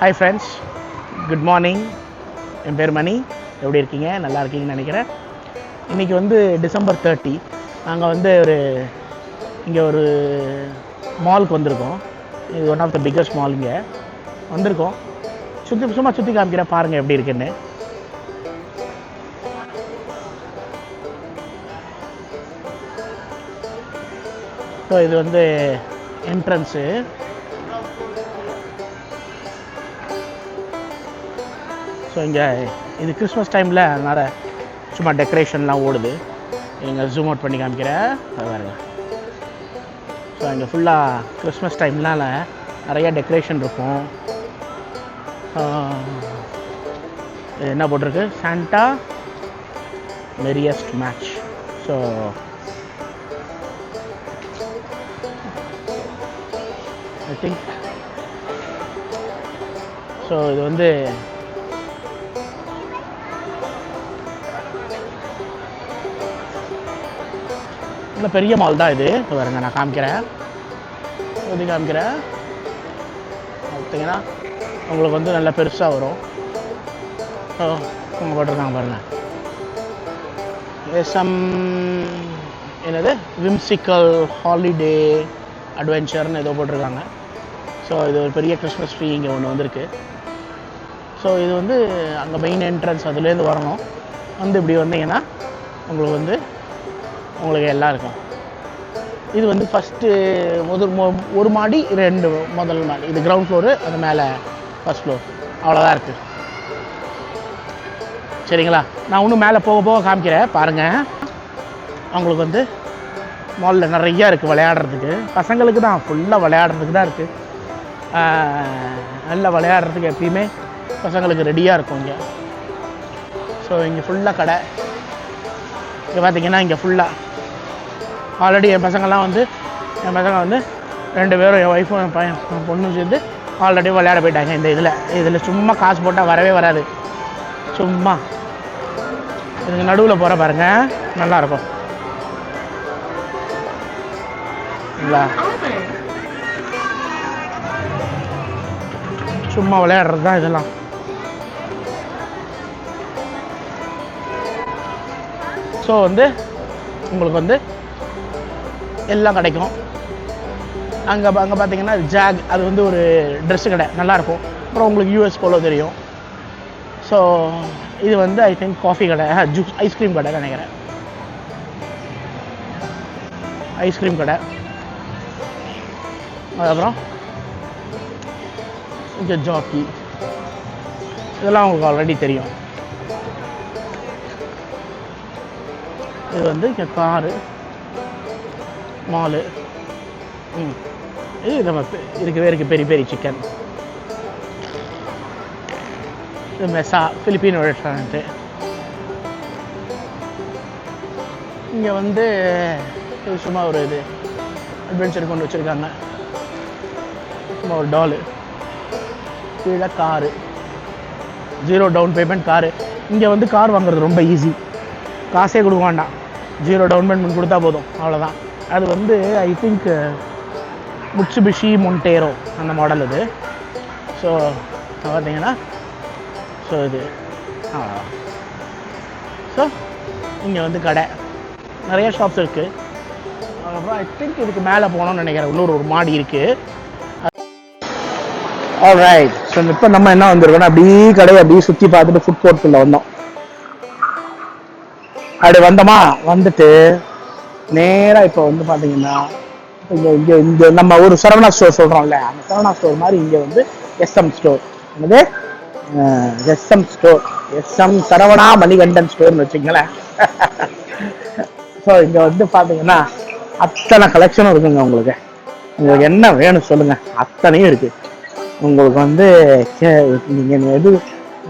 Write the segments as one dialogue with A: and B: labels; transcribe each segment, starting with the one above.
A: Hi friends, good morning. என் பேர் மணி. எப்படி இருக்கீங்க? நல்லா இருக்கீங்கன்னு நினைக்கிறேன். இன்றைக்கி வந்து December 30. நாங்கள் இங்கே ஒரு மாலுக்கு வந்திருக்கோம். இது one of the biggest mall. இங்கே வந்திருக்கோம். சுற்றி காமிக்கிறேன், பாருங்கள் எப்படி இருக்குன்னு. ஸோ இது வந்து என்ட்ரன்ஸு. ஸோ இங்கே இது கிறிஸ்மஸ் டைமில் அதனால் சும்மா டெக்கரேஷன்லாம் ஓடுது. இங்கே ஜூம் அவுட் பண்ணி காமிக்கிறேன், அது பாருங்க. ஸோ இங்கே ஃபுல்லாக கிறிஸ்மஸ் டைம்னால நிறையா டெக்கரேஷன் இருக்கும். இது என்ன போட்டிருக்கு? Santa merriest match. So I think so இது வந்து நல்ல பெரிய மால் தான் இது. பாருங்க, நான் காமிக்கிறேன், பார்த்தீங்கன்னா உங்களுக்கு வந்து நல்லா பெருசாக வரும். ஸோ அவங்க போட்டிருக்காங்க பாருங்கள், என்னது விம்சிக்கல் ஹாலிடே அட்வென்ச்சர்னு ஏதோ போட்டிருக்காங்க. ஸோ இது ஒரு பெரிய கிறிஸ்மஸ் ட்ரீ இங்கே ஒன்று வந்திருக்கு. ஸோ இது வந்து அங்கே மெயின் என்ட்ரன்ஸ், அதுலேருந்து வரணும். வந்து இப்படி வந்தீங்கன்னா உங்களுக்கு எல்லாம் இருக்கும். இது வந்து ஃபஸ்ட்டு ஒரு மாடி, முதல் மாடி. இது கிரவுண்ட் ஃப்ளோரு, அது மேலே ஃபஸ்ட் ஃப்ளோர். அவ்வளோதான் இருக்குது. சரிங்களா? நான் இன்னும் மேலே போக காமிக்கிறேன், பாருங்கள். அவங்களுக்கு வந்து மாலில் நிறையா இருக்குது விளையாடுறதுக்கு. பசங்களுக்கு தான், ஃபுல்லாக விளையாடுறதுக்கு தான் இருக்குது. நல்லா விளையாடுறதுக்கு எப்பயுமே பசங்களுக்கு ரெடியாக இருக்கும் இங்கே. ஸோ இங்கே ஃபுல்லாக கடை. இங்கே பார்த்தீங்கன்னா இங்கே ஃபுல்லாக ஆல்ரெடி என் பசங்க வந்து 2 பேரும், என் ஒய்ஃபும் என் பையன் பொண்ணும் சேர்ந்து ஆல்ரெடி விளையாட போயிட்டாங்க. இந்த இதில் சும்மா காசு போட்டால் வரவே வராது. சும்மா இதுக்கு நடுவில் போகிற பாருங்கள், நல்லாயிருக்கும். சும்மா விளையாடுறது தான் இதெல்லாம். ஸோ வந்து உங்களுக்கு வந்து எல்லாம் கிடைக்கும். அங்கே பார்த்தீங்கன்னா ஜாக், அது வந்து ஒரு ட்ரெஸ்ஸு கடை, நல்லாயிருக்கும். அப்புறம் உங்களுக்கு யூஎஸ் போலோ தெரியும். ஸோ இது வந்து ஐ திங்க் காஃபி கடை, ஜூஸ் ஐஸ்கிரீம் கடை நினைக்கிறேன். ஐஸ்கிரீம் கடை. அதுக்கப்புறம் இங்கே ஜாக்கி, இதெல்லாம் உங்களுக்கு ஆல்ரெடி தெரியும். இது வந்து இங்கே காரு மாலு. இது நம்ம இருக்குது பெரிய சிக்கன். இது மெசா, பிலிப்பீனோ ரெஸ்டாரண்ட்டு. இங்கே வந்து இது சும்மா ஒரு இது அட்வென்ச்சர் கொண்டு வச்சுருக்காங்க. சும்மா ஒரு டாலு, கீழே காரு, 0 டவுன் பேமெண்ட் காரு. இங்கே வந்து கார் வாங்குறது ரொம்ப ஈஸி, காசே கொடுக்க வேண்டாம், 0 டவுன் பேமெண்ட் கொடுத்தா போதும், அவ்வளோதான். அது வந்து ஐ திங்க் மிட்சுபிஷி மொண்டேரோ அந்த மாடல் இது. ஸோ பார்த்தீங்கன்னா ஸோ இது ஸோ இங்கே வந்து கடை, நிறைய ஷாப்ஸ் இருக்குது. அதுக்கப்புறம் ஐ திங்க் இதுக்கு மேலே போகணும்னு நினைக்கிறேன், இன்னொரு மாடி இருக்குது. ஆல்ரைட். ஸோ இப்போ நம்ம என்ன வந்திருக்கோன்னா, அப்படியே கடையை அப்படியே சுற்றி பார்த்துட்டு ஃபுட் கோர்ட்டுக்குள்ளே வந்தோம். அப்படி வந்தோமா, வந்துட்டு நேராக இப்போ வந்து பார்த்தீங்கன்னா இங்கே நம்ம ஒரு சரவணா ஸ்டோர் சொல்கிறோம்ல, அந்த சரவணா ஸ்டோர் மாதிரி இங்கே வந்து SM ஸ்டோர். என்னது SM store, SM Saravana Manikandan ஸ்டோர்னு வச்சுங்களேன். ஸோ இங்கே வந்து பார்த்தீங்கன்னா அத்தனை கலெக்ஷனும் இருக்குங்க. உங்களுக்கு என்ன வேணும் சொல்லுங்கள், அத்தனையும் இருக்குது. உங்களுக்கு வந்து நீங்கள் எது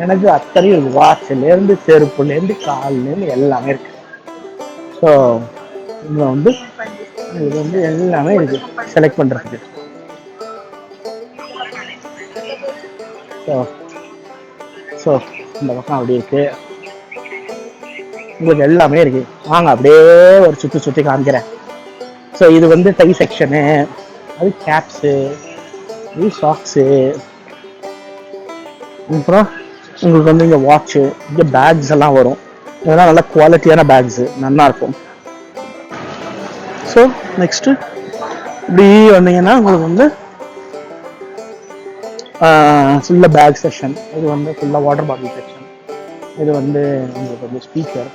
A: எனக்கு அத்தனையும் இருக்குது. வாட்சிலேருந்து செருப்புலேருந்து கால்லேருந்து எல்லாமே இருக்குது. ஸோ இதில் வந்து இது வந்து எல்லாமே இருக்குது செலக்ட் பண்ணுறதுக்கு. ஸோ இந்த பக்கம் அப்படி இருக்குது, உங்களுக்கு எல்லாமே இருக்குது. வாங்க அப்படியே ஒரு சுற்றி காமிக்கிறேன். ஸோ இது வந்து டை செக்ஷனு, அது கேப்ஸு, இது சாக்ஸு, அப்புறம் உங்களுக்கு வந்து இங்கே வாட்ச்சு, இங்கே பேக்ஸ் எல்லாம் வரும். இதெல்லாம் நல்ல குவாலிட்டியான பேக்ஸு, நல்லாயிருக்கும். ஸோ நெக்ஸ்ட்டு இப்படி வந்தீங்கன்னா உங்களுக்கு வந்து ஃபுல்லாக பேக் செக்ஷன். இது வந்து ஃபுல்லாக வாட்டர் பாட்டில் செக்ஷன். இது வந்து உங்களுக்கு வந்து ஸ்பீக்கர்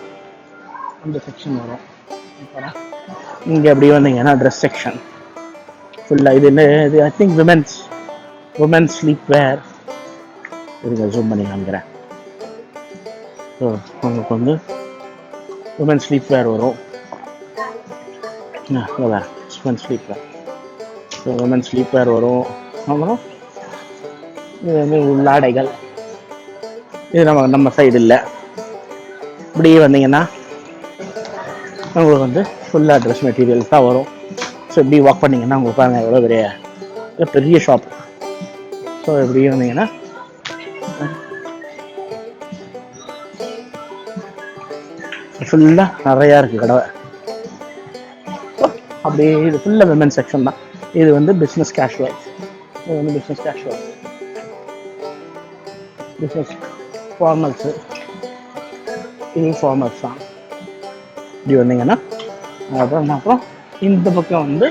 A: அந்த செக்ஷன் வரும். அப்புறம் இங்கே அப்படி வந்தீங்கன்னா ட்ரெஸ் செக்ஷன் ஃபுல்லாக. இது என்ன இது, ஐ திங்க் உமன்ஸ் ஸ்லீப் வேர். இதுக்கு ஜூம் பண்ணி காமிக்கிறேன். ஸோ உங்களுக்கு வந்து உமன்ஸ் ஸ்லீப் வேர் வரும். உமன்ஸ் ஸ்லீப் வேர். ஸோ உமன்ஸ் ஸ்லீப் வேர் வரும். அப்புறம் இது வந்து உள்ளாடைகள். இது நம்ம சைடு இல்லை. இப்படி வந்தீங்கன்னா உங்களுக்கு வந்து ஃபுல்லாக ட்ரெஸ் மெட்டீரியல்ஸ் தான் வரும். ஸோ இப்படி வாக் பண்ணிங்கன்னா உங்களுக்கு பாருங்கள் எவ்வளோ பெரிய ஷாப். ஸோ இப்படி வந்தீங்கன்னா ஃபுல்லாக நிறையா இருக்குது கடை. அப்படியே இது ஃபுல்லாக விமன் செக்ஷன் தான். இது வந்து பிஸ்னஸ் கேஷுவல். இது வந்து பிஸ்னஸ் கேஷுவல், பிஸ்னஸ் ஃபார்மல்ஸு. இது ஃபார்மல்ஸ் தான். இப்படி வந்தீங்கன்னா அப்புறம் இந்த பக்கம் வந்து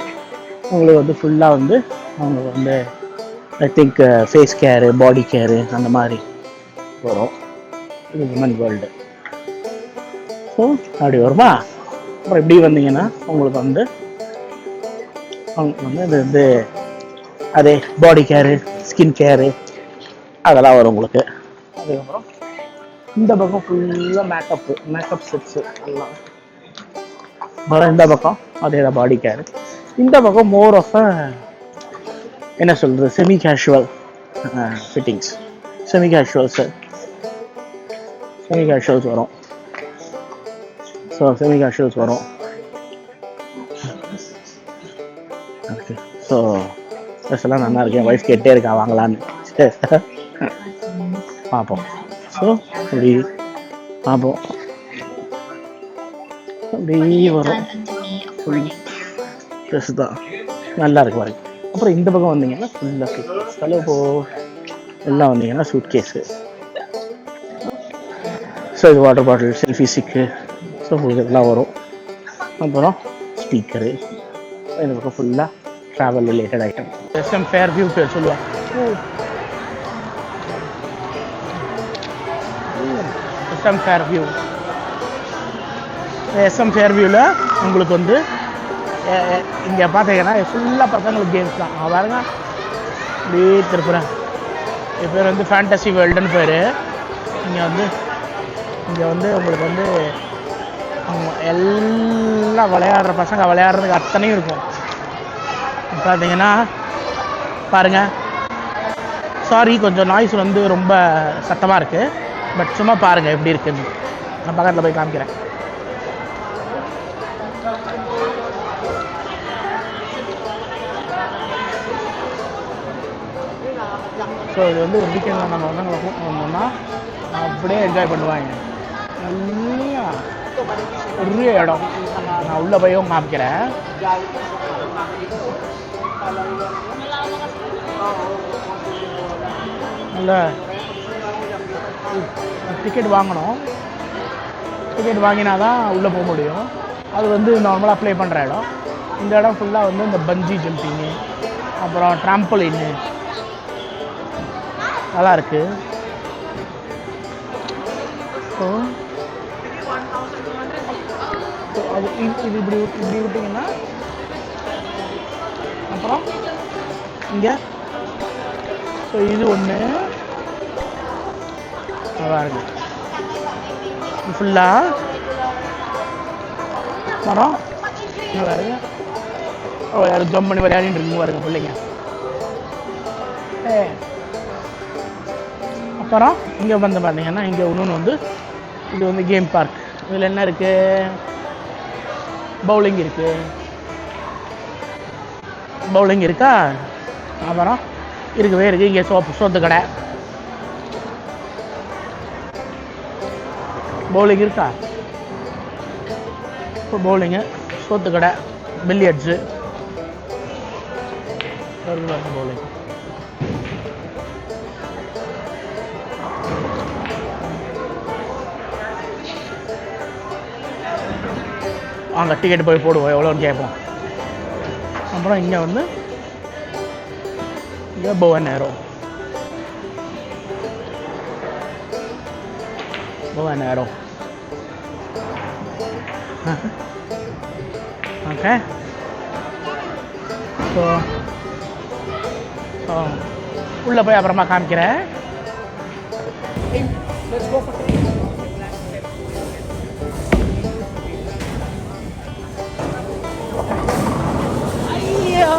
A: உங்களுக்கு வந்து ஃபுல்லாக வந்து அவங்களுக்கு வந்து ஐ திங்க் ஃபேஸ் கேரு, பாடி கேரு அந்த மாதிரி வரும். இது விமன் வேர்ல்டு. ஸோ அப்படி வருமா. அப்புறம் இப்படி வந்தீங்கன்னா உங்களுக்கு வந்து இது வந்து அதே பாடி கேரு, ஸ்கின் கேரு அதெல்லாம் வரும் உங்களுக்கு. அதுக்கப்புறம் இந்த பக்கம் ஃபுல்லாக மேக்கப் செட்ஸு எல்லாம் வரும். இந்த பக்கம் அதே தான் பாடி கேரு. இந்த பக்கம் மோர் ஆஃப் என்ன சொல்கிறது, semi casual fittings, semi casuals வரும். ஸோ செமி கேஷுவல்ஸ் வரும். ஓகே. ஸோ ட்ரெஸ் எல்லாம் நல்லா இருக்கேன். ஒய்ஃப் கேட்டே இருக்கா வாங்கலான்னு. பார்ப்போம். ஸோ அப்படி பார்ப்போம். அப்படி வரும். ஃபுல் ட்ரெஸ் தான் நல்லா இருக்கு பாருங்க. அப்புறம் இந்த பக்கம் வந்தீங்கன்னா ஃபுல்லாக சூட் கேஸ். ஹலோ எல்லாம் வந்தீங்கன்னா சூட் கேஸு. ஸோ இது water bottle, selfie stick. So உங்களுக்கு இதெல்லாம் வரும். அப்புறம் ஸ்பீக்கரு. இந்த பக்கம் ஃபுல்லாக travel related item. SM fair view பேர் சொல்லுவாங்க. SM fair view. SM fair வியூவில் உங்களுக்கு வந்து இங்கே பார்த்தீங்கன்னா ஃபுல்லாக பசங்களுக்கு கேம்ஸ் தான். பாருங்க அப்படியே திருப்புறேன். என் பேர் வந்து ஃபேண்டசி வேர்ல்டுன்னு பேர். இங்கே வந்து உங்களுக்கு வந்து எல்லாம் விளையாடுற பசங்க விளையாடுறதுக்கு அத்தனையும் இருக்கும். பார்த்தீங்கன்னா பாருங்கள். சாரி கொஞ்சம் நாய்ஸ் வந்து ரொம்ப சத்தமாக இருக்குது. பட் சும்மா பாருங்கள் எப்படி இருக்குன்னு. நான் பக்கத்தில் போய் காமிக்கிறேன். ஸோ இது வந்து ஒரு வீக்கெண்டில் நம்ம வந்து கூப்பிட்டு வந்தோம்னா அப்படியே என்ஜாய் பண்ணுவாங்க. நல்லா பெரிய இடம். நான் உள்ளே போயும் காமிக்கிறேன். நல்ல டிக்கெட் வாங்கணும். டிக்கெட் வாங்கினா தான் உள்ளே போக முடியும். அது வந்து நார்மலாக அப்ளை பண்ணுற இடம். இந்த இடம் ஃபுல்லாக வந்து இந்த பஞ்சி ஜம்பிங்கு, அப்புறம் ட்ராம்பலின்னு நல்லா இருக்குது. ஸோ அது இது இப்படி விட்டிங்கன்னா அப்புறம் இங்கே ஸோ இது ஒன்று நல்லா இருக்கு. ஃபுல்லாக மரம் நல்லா இருக்கு. யாரும் ஜம்ப் பண்ணி விளையாடிட்டு இருக்குங்க பாருங்க பிள்ளைங்க. அப்புறம் இங்கே வந்து பார்த்தீங்கன்னா இங்கே இன்னொன்று வந்து இது வந்து கேம் பார்க். இதில் என்ன இருக்குது, பவுலிங் இருக்குது. பவுலிங் இருக்கா, அப்புறம் இருக்கவே இருக்குது. இங்கே சோத்து கடை பவுலிங் இருக்கா. இப்போ பவுலிங்கு, சோத்து கடை, பில்லியர்ட்ஸு பவுலிங். அங்கே டிக்கெட் போய் போடுவோம், எவ்வளோன்னு கேட்போம். அப்புறம் இங்கே வந்து இங்கே புவனேரோ ஓகே. ஸோ உள்ளே போய் அப்புறமா காமிக்கிறேன். ஐயோ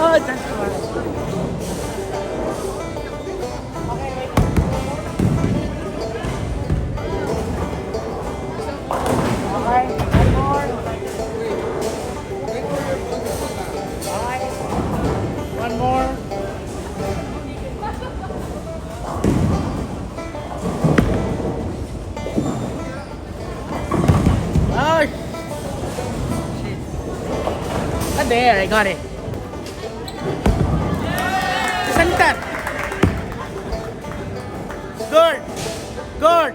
A: one more. Oh shit. There, I got it. Center. Good.